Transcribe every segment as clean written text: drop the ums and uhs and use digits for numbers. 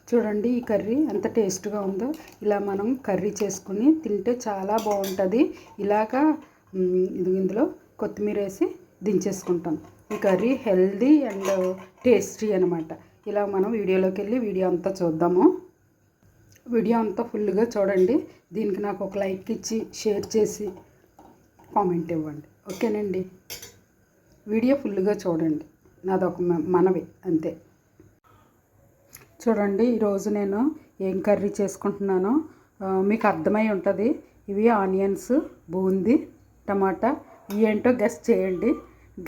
చూడండి ఈ కర్రీ ఎంత టేస్ట్గా ఉందో. ఇలా మనం కర్రీ చేసుకుని తింటే చాలా బాగుంటుంది. ఇలాగా ఇందులో కొత్తిమీర వేసి దించేసుకుంటాం. ఈ కర్రీ హెల్దీ అండ్ టేస్టీ అనమాట. ఇలా మనం వీడియోలోకి వెళ్ళి వీడియో అంతా చూద్దాము. వీడియో అంతా ఫుల్గా చూడండి. దీనికి నాకు ఒక లైక్ ఇచ్చి షేర్ చేసి కామెంట్ ఇవ్వండి. ఓకేనండి. వీడియో ఫుల్గా చూడండి. నాదొక మనవి అంతే. చూడండి ఈరోజు నేను ఏం కర్రీ చేసుకుంటున్నానో మీకు అర్థమై ఉంటుంది. ఇవి ఆనియన్స్, బూందీ, టమాటా. ఇవి ఏంటో గెస్ట్ చేయండి.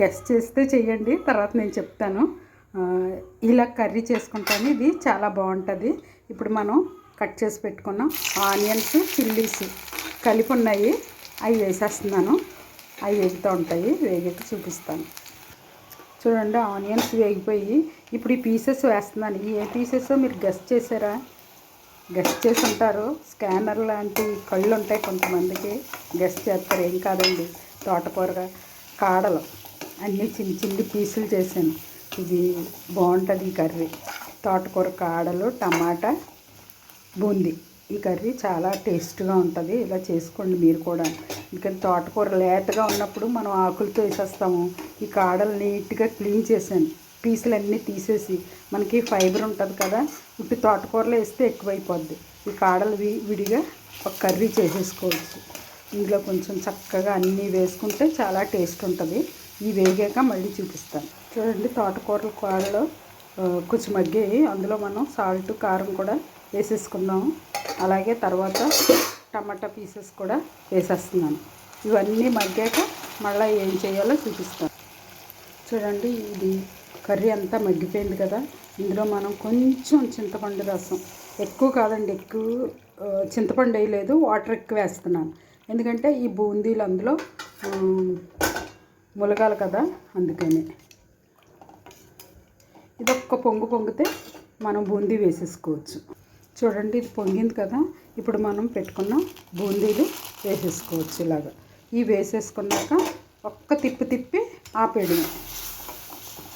గెస్ట్ చేస్తే చేయండి, తర్వాత నేను చెప్తాను. ఇలా కర్రీ చేసుకుంటాను. ఇది చాలా బాగుంటుంది. ఇప్పుడు మనం కట్ చేసి పెట్టుకున్న ఆనియన్స్, చిల్లీస్ కలిపి ఉన్నాయి. అవి వేసేస్తున్నాను. అవి వేగుతూ ఉంటాయి. వేగాక చూపిస్తాను. చూడండి ఆనియన్స్ వేగిపోయి ఇప్పుడు ఈ పీసెస్ వేస్తున్నాను. ఏ పీసెస్ మీరు గెస్ట్ చేశారా? గెస్ట్ చేసి ఉంటారు. స్కానర్ లాంటి కళ్ళు ఉంటాయి కొంతమందికి, గెస్ట్ చేస్తారు. ఏం కాదండి, తోటకూర కాడలు అన్నీ చిన్ని చిన్ని పీసులు చేశాను. ఇది బాగుంటుంది ఈ కర్రీ. తోటకూర కాడలు, టమాటా, బూందీ. ఈ కర్రీ చాలా టేస్ట్గా ఉంటుంది. ఇలా చేసుకోండి మీరు కూడా. ఎందుకంటే తోటకూర లేతగా ఉన్నప్పుడు మనం ఆకులతో వేసేస్తాము. ఈ కాడలు నీట్గా క్లీన్ చేశాను. పీసులన్నీ తీసేసి, మనకి ఫైబర్ ఉంటుంది కదా, ఉట్టి తోటకూరలో వేస్తే ఎక్కువైపోద్ది. ఈ కాడలు విడిగా ఒక కర్రీ చేసేసుకోవచ్చు. ఇందులో కొంచెం చక్కగా అన్నీ వేసుకుంటే చాలా టేస్ట్ ఉంటుంది. ఈ వేగాక మళ్ళీ చూపిస్తాను. చూడండి తోటకూర కాడలు కొంచెం మగ్గాయి. అందులో మనం సాల్ట్, కారం కూడా వేసేసుకున్నాము. అలాగే తర్వాత టమాటా పీసెస్ కూడా వేసేస్తున్నాను. ఇవన్నీ మగ్గాక మళ్ళీ ఏం చేయాలో చూపిస్తాను. చూడండి ఇది కర్రీ అంతా మగ్గిపోయింది కదా. ఇందులో మనం కొంచెం చింతపండు రసం, ఎక్కువ కాదండి, ఎక్కువ చింతపండు వేయలేదు, వాటర్ ఎక్కువ వేస్తున్నాను. ఎందుకంటే ఈ బూందీలు అందులో ములగాలి కదా, అందుకని. ఇదొక్క పొంగితే మనం బూందీ వేసేసుకోవచ్చు. చూడండి ఇది పొంగింది కదా. ఇప్పుడు మనం పెట్టుకున్న బూందీలు వేసేసుకోవచ్చు ఇలాగా. ఇవి వేసేసుకున్నాక ఒక్క తిప్పి ఆపేయడమే.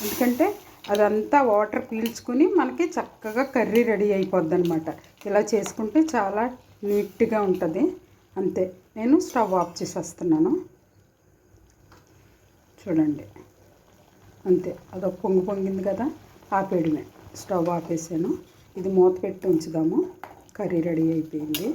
ఎందుకంటే అదంతా వాటర్ పీల్చుకుని మనకి చక్కగా కర్రీ రెడీ అయిపోద్ది అనమాట. ఇలా చేసుకుంటే చాలా నీట్గా ఉంటుంది. అంతే. నేను స్టవ్ ఆఫ్ చేసేస్తున్నాను. చూడండి అంతే. అదొక పొంగింది కదా, ఆపేయడమే. స్టవ్ ఆపేసాను. ఇది మూత పెట్టి ఉంచుదాము. కర్రీ రెడీ అయిపోయింది.